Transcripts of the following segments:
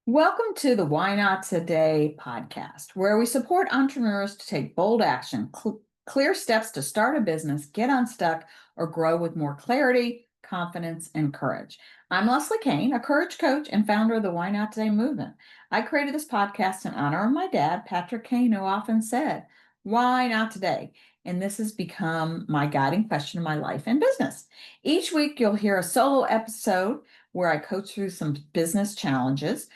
Welcome to the Why Not Today podcast, where we support entrepreneurs to take bold action, clear steps to start a business, get unstuck, or grow with more clarity, confidence, and courage. I'm Leslie Kane, a courage coach and founder of the Why Not Today movement. I created this podcast in honor of my dad, Patrick Kane, who often said, "Why not today?" And this has become my guiding question in my life and business. Each week, you'll hear a solo episode where I coach through some business challenges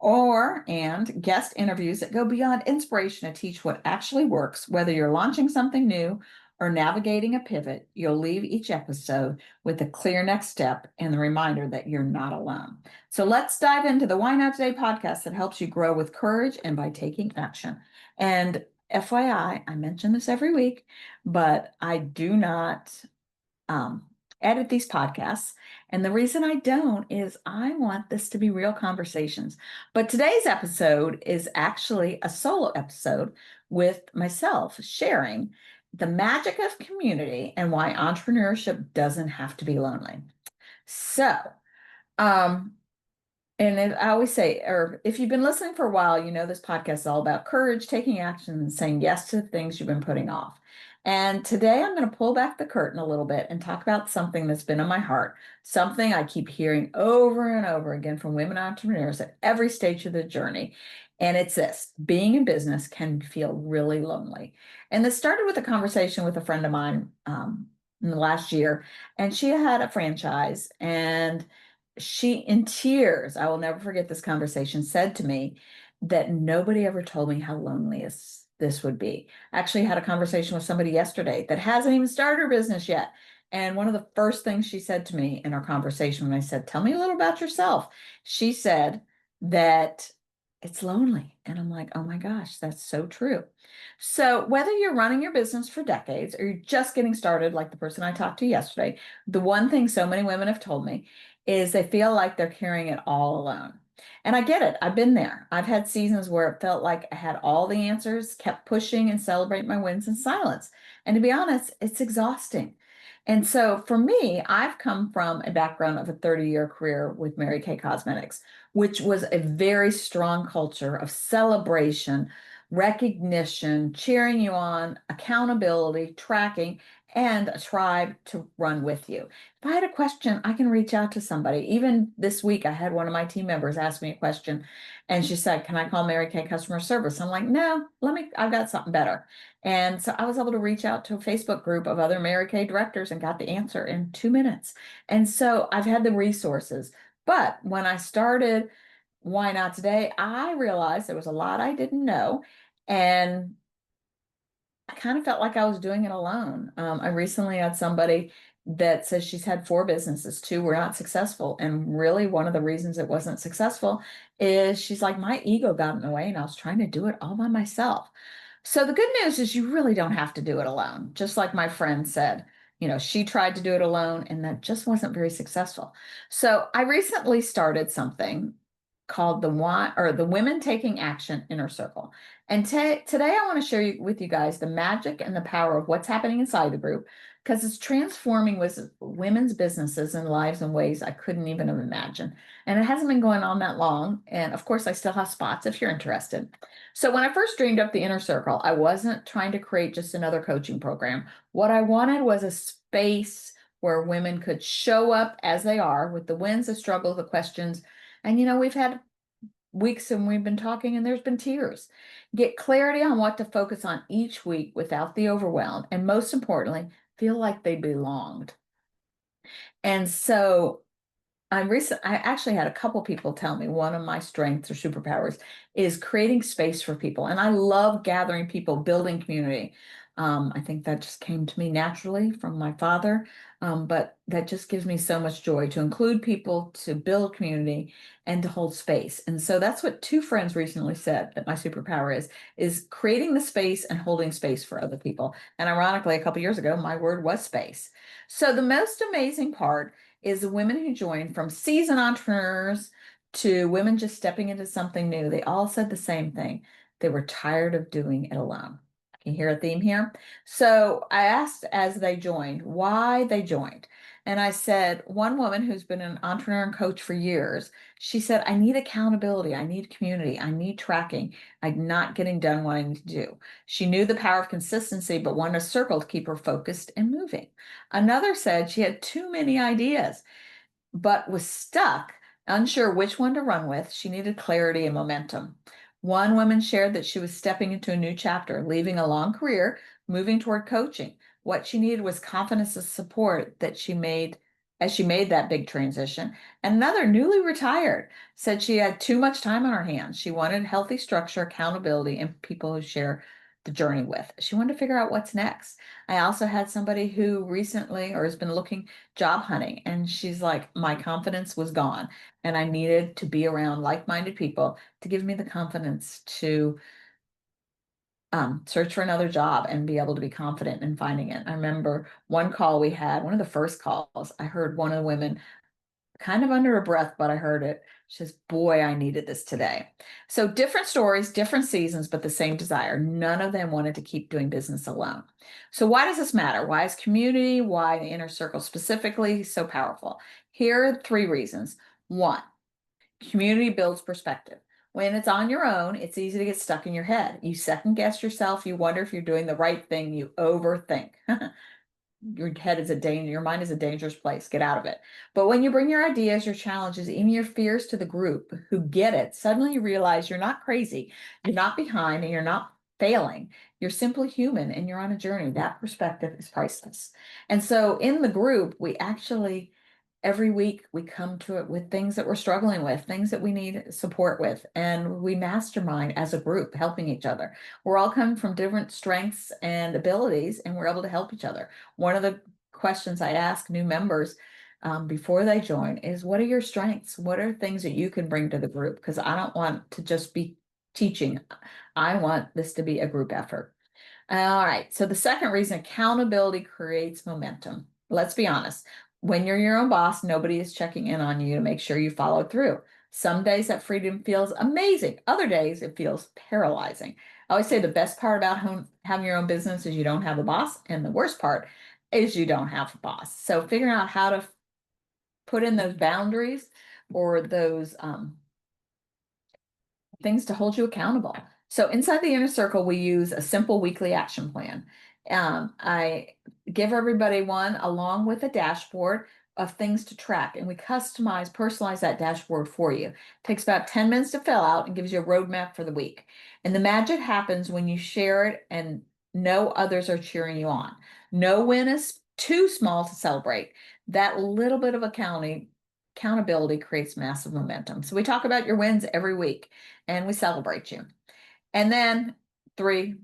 and guest interviews that go beyond inspiration to teach what actually works. Whether you're launching something new or navigating a pivot, you'll leave each episode with a clear next step and the reminder that you're not alone. So let's dive into the Why Not Today podcast that helps you grow with courage and by taking action. And FYI, I mention this every week, but I do not um, edit these podcasts. And the reason I don't is I want this to be real conversations. But today's episode is actually a solo episode with myself sharing the magic of community and why entrepreneurship doesn't have to be lonely. So, um, I always say, or if you've been listening for a while, you know this podcast is all about courage, taking action, and saying yes to the things you've been putting off. And today I'm going to pull back the curtain a little bit and talk about something that's been on my heart, something I keep hearing over and over again from women entrepreneurs at every stage of the journey. And it's this: being in business can feel really lonely. And this started with a conversation with a friend of mine in the last year, and she had a franchise, and she, in tears, I will never forget this conversation, said to me that nobody ever told me how lonely this would be. I actually had a conversation with somebody yesterday that hasn't even started her business yet. And one of the first things she said to me in our conversation, when I said, "Tell me a little about yourself," she said that it's lonely. And I'm like, oh my gosh, that's so true. So whether you're running your business for decades or you're just getting started, like the person I talked to yesterday, the one thing so many women have told me is they feel like they're carrying it all alone. And I get it. I've been there. I've had seasons where it felt like I had all the answers, kept pushing and celebrate my wins in silence. And to be honest, it's exhausting. And so for me, I've come from a background of a 30-year career with Mary Kay Cosmetics, which was a very strong culture of celebration, recognition, cheering you on, accountability, tracking, and a tribe to run with you. If I had a question, I can reach out to somebody. Even this week, I had one of my team members ask me a question, and she said, "Can I call Mary Kay customer service?" I'm like, "No, I've got something better." And so I was able to reach out to a Facebook group of other Mary Kay directors and got the answer in 2 minutes. And so I've had the resources. But when I started Why Not Today, I realized there was a lot I didn't know. And I kind of felt like I was doing it alone. I recently had somebody that says she's had four businesses, two were not successful. And really, one of the reasons it wasn't successful is she's like, my ego got in the way and I was trying to do it all by myself. So the good news is you really don't have to do it alone. Just like my friend said, she tried to do it alone and that just wasn't very successful. So I recently started something called the Women Taking Action Inner Circle. And today I want to share with you guys the magic and the power of what's happening inside the group because it's transforming women's businesses and lives in ways I couldn't even have imagined. And it hasn't been going on that long. And of course, I still have spots if you're interested. So when I first dreamed up the Inner Circle, I wasn't trying to create just another coaching program. What I wanted was a space where women could show up as they are with the wins, the struggles, the questions. And we've had weeks and we've been talking and there's been tears. Get clarity on what to focus on each week without the overwhelm. And most importantly, feel like they belonged. And so I actually had a couple people tell me one of my strengths or superpowers is creating space for people. And I love gathering people, building community. I think that just came to me naturally from my father. But that just gives me so much joy to include people, to build community, and to hold space. And so that's what two friends recently said that my superpower is creating the space and holding space for other people. And ironically, a couple years ago, my word was space. So the most amazing part is the women who joined, from seasoned entrepreneurs to women just stepping into something new. They all said the same thing. They were tired of doing it alone. Can you hear a theme here? So I asked as they joined why they joined. And I said, one woman who's been an entrepreneur and coach for years, she said, I need accountability. I need community. I need tracking. I'm not getting done what I need to do. She knew the power of consistency, but wanted a circle to keep her focused and moving. Another said she had too many ideas but was stuck, unsure which one to run with. She needed clarity and momentum. One woman shared that she was stepping into a new chapter, leaving a long career, moving toward coaching. What she needed was confidence and support that she made as she made that big transition. Another, newly retired, said she had too much time on her hands. She wanted healthy structure, accountability, and people who share the journey with. She wanted to figure out what's next. I also had somebody who recently or has been looking job hunting. And she's like, my confidence was gone. And I needed to be around like-minded people to give me the confidence to search for another job and be able to be confident in finding it. I remember one call we had, one of the first calls, I heard one of the women kind of under her breath, but I heard it. She says, boy, I needed this today. So different stories, different seasons, but the same desire. None of them wanted to keep doing business alone. So why does this matter? Why is community, why the inner circle specifically so powerful? Here are 3 reasons. One, community builds perspective. When it's on your own, it's easy to get stuck in your head. You second guess yourself. You wonder if you're doing the right thing. You overthink. Your head is a danger, your mind is a dangerous place. Get out of it. But when you bring your ideas, your challenges, even your fears to the group who get it, suddenly you realize you're not crazy, you're not behind, and you're not failing. You're simply human and you're on a journey. That perspective is priceless. And so in the group, we actually every week we come to it with things that we're struggling with, things that we need support with, and we mastermind as a group, helping each other. We're all coming from different strengths and abilities, and we're able to help each other. One of the questions I ask new members before they join is, what are your strengths? What are things that you can bring to the group? Because I don't want to just be teaching. I want this to be a group effort. All right. So the second reason, accountability creates momentum. Let's be honest. When you're your own boss, nobody is checking in on you to make sure you follow through. Some days that freedom feels amazing. Other days it feels paralyzing. I always say the best part about having your own business is you don't have a boss, and the worst part is you don't have a boss. So figuring out how to put in those boundaries or those things to hold you accountable. So inside the inner circle, we use a simple weekly action plan. I give everybody one along with a dashboard of things to track, and we personalize that dashboard for you. It takes about 10 minutes to fill out and gives you a roadmap for the week. And the magic happens when you share it and know others are cheering you on. No win is too small to celebrate. That little bit of accountability creates massive momentum. So we talk about your wins every week and we celebrate you. And then 3,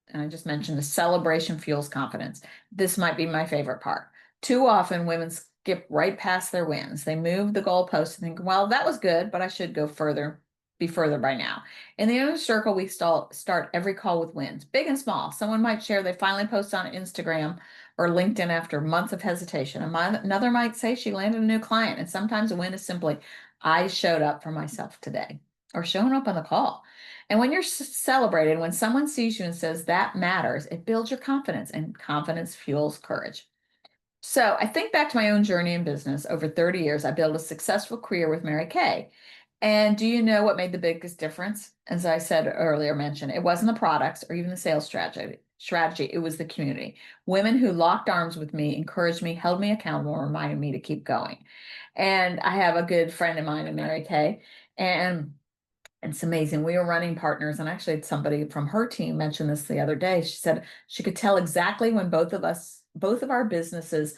and I just mentioned, the celebration fuels confidence. This might be my favorite part. Too often women skip right past their wins. They move the goalpost and think, well, that was good, but I should go further, be further by now. In the inner circle, we start every call with wins, big and small. Someone might share they finally posted on Instagram or LinkedIn after months of hesitation. Another might say she landed a new client. And sometimes a win is simply, I showed up for myself today, or showing up on the call. And when you're celebrated, when someone sees you and says that matters, it builds your confidence, and confidence fuels courage. So I think back to my own journey in business. Over 30 years, I built a successful career with Mary Kay. And do you know what made the biggest difference? As I said earlier, mentioned, it wasn't the products or even the sales strategy, it was the community. Women who locked arms with me, encouraged me, held me accountable, and reminded me to keep going. And I have a good friend of mine in Mary Kay, and it's amazing. We were running partners, and actually had somebody from her team mention this the other day. She said she could tell exactly when both of our businesses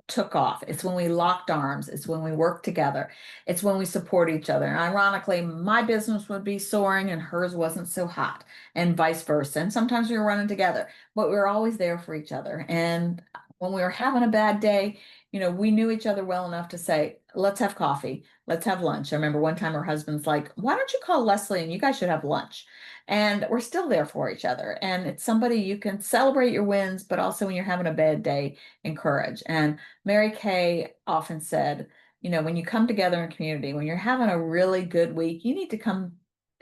took off. It's when we locked arms. It's when we worked together. It's when we support each other. And ironically, my business would be soaring and hers wasn't so hot, and vice versa. And sometimes we were running together, but we were always there for each other. And when we were having a bad day, we knew each other well enough to say, let's have coffee. Let's have lunch. I remember one time her husband's like, why don't you call Leslie and you guys should have lunch? And we're still there for each other. And it's somebody you can celebrate your wins, but also when you're having a bad day, encourage. And Mary Kay often said, when you come together in community, when you're having a really good week, you need to come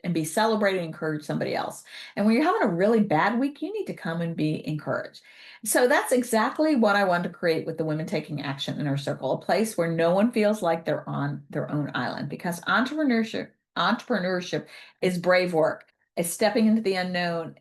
and be celebrated and encourage somebody else. And when you're having a really bad week, you need to come and be encouraged. So that's exactly what I wanted to create with the Women Taking Action Inner Circle, a place where no one feels like they're on their own island, because entrepreneurship is brave work. It's stepping into the unknown,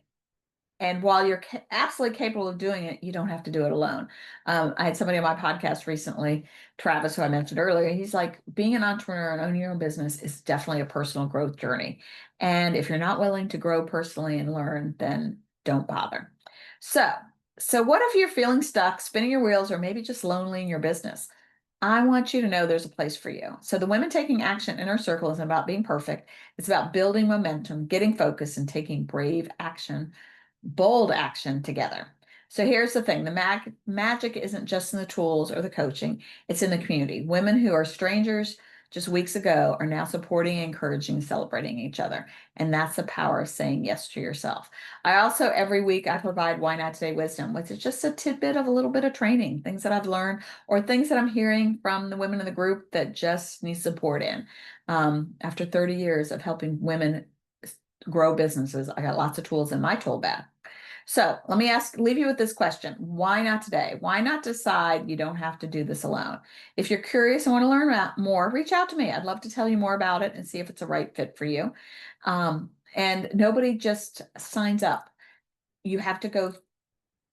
and while you're absolutely capable of doing it, you don't have to do it alone. I had somebody on my podcast recently, Travis, who I mentioned earlier. He's like, being an entrepreneur and owning your own business is definitely a personal growth journey. And if you're not willing to grow personally and learn, then don't bother. So, so what if you're feeling stuck, spinning your wheels, or maybe just lonely in your business? I want you to know there's a place for you. So the Women Taking Action Inner Circle isn't about being perfect. It's about building momentum, getting focused, and taking brave action, bold action together. So here's the thing, the magic isn't just in the tools or the coaching, it's in the community. Women who are strangers just weeks ago are now supporting, encouraging, celebrating each other. And that's the power of saying yes to yourself. I also, every week, I provide Why Not Today Wisdom, which is just a tidbit of a little bit of training, things that I've learned or things that I'm hearing from the women in the group that just need support in. After 30 years of helping women grow businesses, I got lots of tools in my tool bag. So let me leave you with this question. Why not today? Why not decide you don't have to do this alone? If you're curious and want to learn more, reach out to me. I'd love to tell you more about it and see if it's a right fit for you. And nobody just signs up. You have to go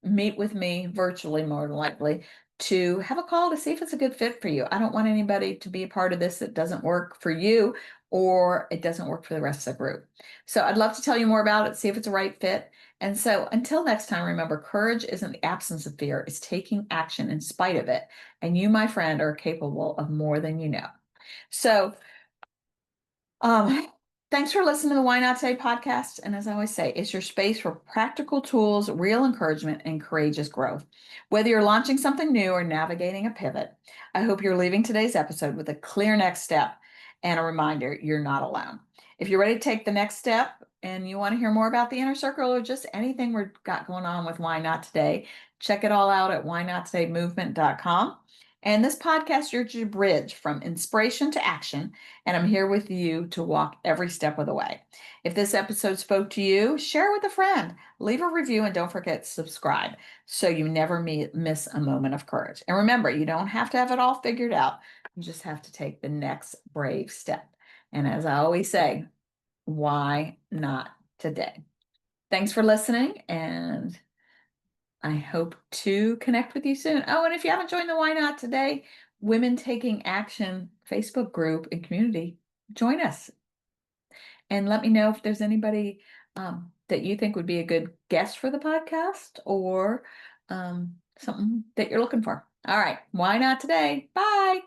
meet with me virtually, more than likely, to have a call to see if it's a good fit for you. I don't want anybody to be a part of this that doesn't work for you or it doesn't work for the rest of the group. So I'd love to tell you more about it, see if it's a right fit. And so until next time, remember, courage isn't the absence of fear, it's taking action in spite of it. And you, my friend, are capable of more than you know. So um, thanks for listening to the Why Not Today podcast. And as I always say, it's your space for practical tools, real encouragement, and courageous growth. Whether you're launching something new or navigating a pivot, I hope you're leaving today's episode with a clear next step and a reminder you're not alone. If you're ready to take the next step and you want to hear more about the inner circle or just anything we've got going on with Why Not Today, check it all out at whynotTodayMovement.com. And this podcast is your bridge from inspiration to action, and I'm here with you to walk every step of the way. If this episode spoke to you, share with a friend, leave a review, and don't forget to subscribe so you never miss a moment of courage. And remember, you don't have to have it all figured out. You just have to take the next brave step. And as I always say, why not today? Thanks for listening, and I hope to connect with you soon. Oh, and if you haven't joined the Why Not Today Women Taking Action Facebook group and community, join us and let me know if there's anybody that you think would be a good guest for the podcast or something that you're looking for. All right, Why Not Today? Bye.